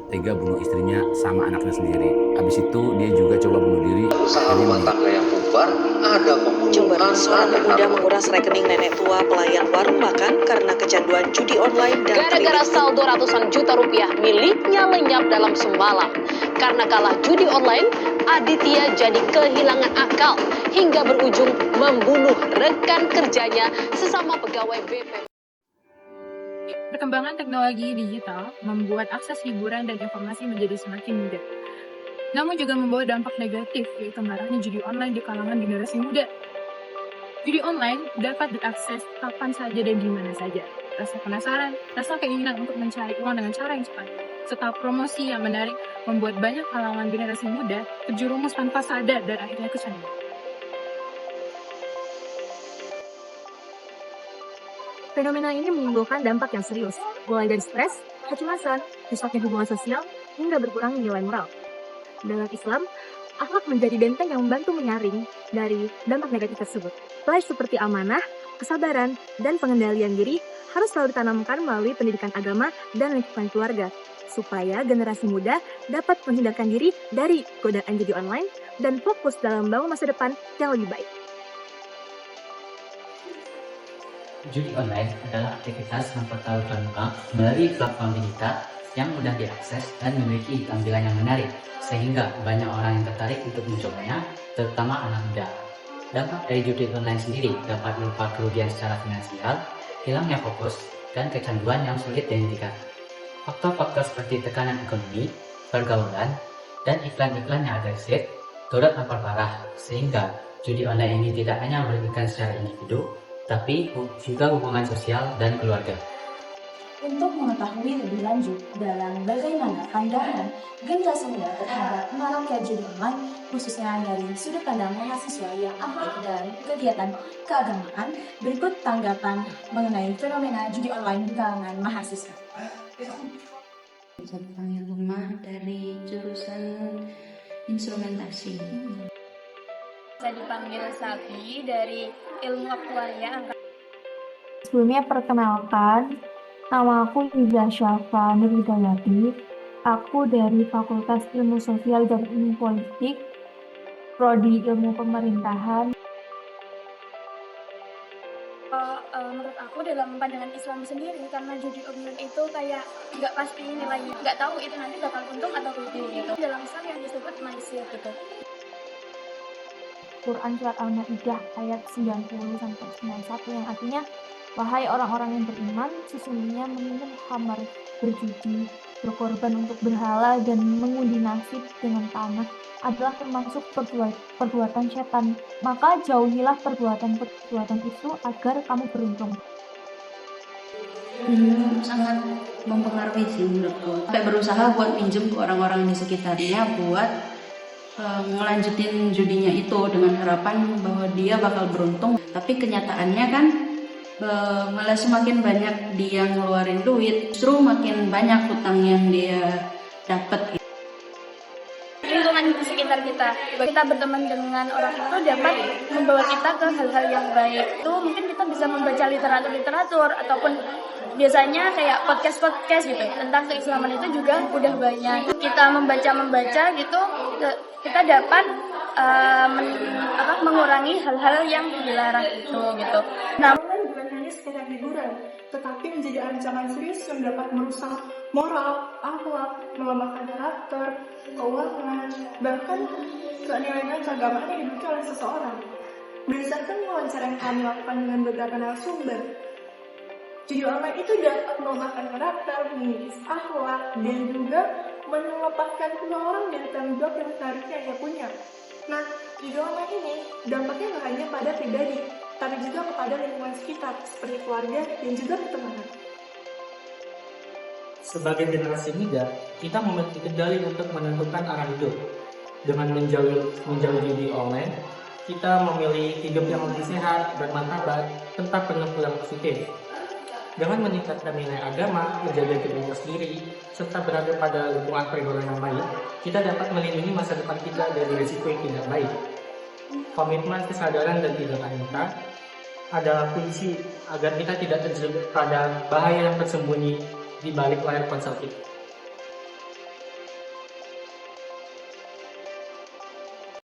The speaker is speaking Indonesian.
tega bunuh istrinya sama anaknya sendiri. Habis itu dia juga coba bunuh diri. Usaha rumah tangga yang bubar, ada pembunuhan, Seorang pemuda menguras rekening nenek tua pelayan warung makan karena kecanduan judi online dan gara-gara saldo ratusan juta rupiah miliknya lenyap dalam semalam. Karena kalah judi online, Aditya jadi kehilangan akal hingga berujung membunuh rekan kerjanya sesama pegawai BP. Perkembangan teknologi digital membuat akses hiburan dan informasi menjadi semakin mudah. Namun juga membawa dampak negatif, yaitu maraknya judi online di kalangan generasi muda. Judi online dapat diakses kapan saja dan di mana saja. Rasa penasaran, rasa keinginan untuk mencari uang dengan cara yang cepat, serta promosi yang menarik membuat banyak kalangan generasi muda terjerumus tanpa sadar dan akhirnya kecanduan. Fenomena ini menimbulkan dampak yang serius, mulai dari stres, kecemasan, rusaknya hubungan sosial, hingga berkurangnya nilai moral. Dalam Islam, akhlak menjadi benteng yang membantu menyaring dari dampak negatif tersebut. Nilai seperti amanah, kesabaran, dan pengendalian diri harus selalu ditanamkan melalui pendidikan agama dan lingkungan keluarga, supaya generasi muda dapat menghindarkan diri dari godaan judi online dan fokus dalam membangun masa depan yang lebih baik. Judi online adalah aktivitas mempertaruhkan uang melalui platform digital yang mudah diakses dan memiliki tampilan yang menarik, sehingga banyak orang yang tertarik untuk mencobanya, terutama anak muda. Dampak dari judi online sendiri dapat berupa kerugian secara finansial, hilangnya fokus, dan kecanduan yang sulit dihentikan. Faktor-faktor seperti tekanan ekonomi, pergaulan, dan iklan-iklan yang agresif turut memperparah, sehingga judi online ini tidak hanya merugikan secara individu, tapi juga hubungan sosial dan keluarga. Untuk mengetahui lebih lanjut dalam bagaimana pandangan generasi muda terhadap maraknya judi online, khususnya dari sudut pandang mahasiswa yang aktif dan kegiatan keagamaan, berikut tanggapan mengenai fenomena judi online di kalangan mahasiswa. Saya panggil rumah dari jurusan instrumentasi. Saya dipanggil Sabi dari ilmu aktuaria. Sebelumnya perkenalkan, nama aku Iza Syafa Nur Hidayati. Aku dari Fakultas Ilmu Sosial dan Ilmu Politik, Prodi Ilmu Pemerintahan. Menurut aku dalam pandangan Islam sendiri, karena judi online itu kayak nggak pasti nilainya, nggak tahu itu nanti bakal untung atau rugi gitu. Dalam Islam yang disebut maisir gitu. Quran Surat Al-Ma'idah ayat 90-91 yang artinya, wahai orang-orang yang beriman, sesungguhnya meminum khamar, berjudi, berkorban untuk berhala, dan mengundi nasib dengan tanah adalah termasuk perbuatan setan. Maka jauhilah perbuatan itu agar kamu beruntung. Ini sangat mempengaruhi sih menurutku. Kayak berusaha buat pinjem ke orang-orang di sekitarnya buat ngelanjutin judinya itu dengan harapan bahwa dia bakal beruntung, tapi kenyataannya kan malah semakin banyak dia ngeluarin duit, justru makin banyak hutang yang dia dapat. Lingkungan di sekitar kita berteman dengan orang itu dapat membawa kita ke hal-hal yang baik. Itu mungkin kita bisa membaca literatur ataupun biasanya kayak podcast gitu tentang keislaman itu juga udah banyak. Kita membaca gitu, kita dapat mengurangi hal-hal yang dilarang itu gitu. Namun bukan hanya sekedar hiburan, tetapi menjadi ancaman serius yang dapat merusak moral, akhlak, melemahkan karakter, keuangan, bahkan nilai-nilai keagamaan yang dimiliki oleh seseorang. Berdasarkan wawancara yang kami lakukan dengan beberapa narasumber, judi online itu dapat melemahkan karakter, mengikis akhlak, dan juga melepaskan seseorang dari tanggung jawab yang seharusnya ia punya. Nah, judi online ini dampaknya nggak hanya pada pribadi, tapi juga kepada lingkungan sekitar, seperti keluarga dan juga pertemanan. Sebagai generasi muda, kita memiliki kendali untuk menentukan arah hidup. Dengan menjauhi judi online, kita memilih hidup yang lebih sehat, bermartabat, tetap penuh yang positif. Dengan meningkatkan nilai agama, menjaga diri sendiri, serta berada pada lingkungan pergaulan yang baik, kita dapat melindungi masa depan kita dari risiko yang tidak baik. Komitmen, kesadaran, dan tindakan kita adalah kunci agar kita tidak terjebak pada bahaya yang tersembunyi di balik layar ponsel kita.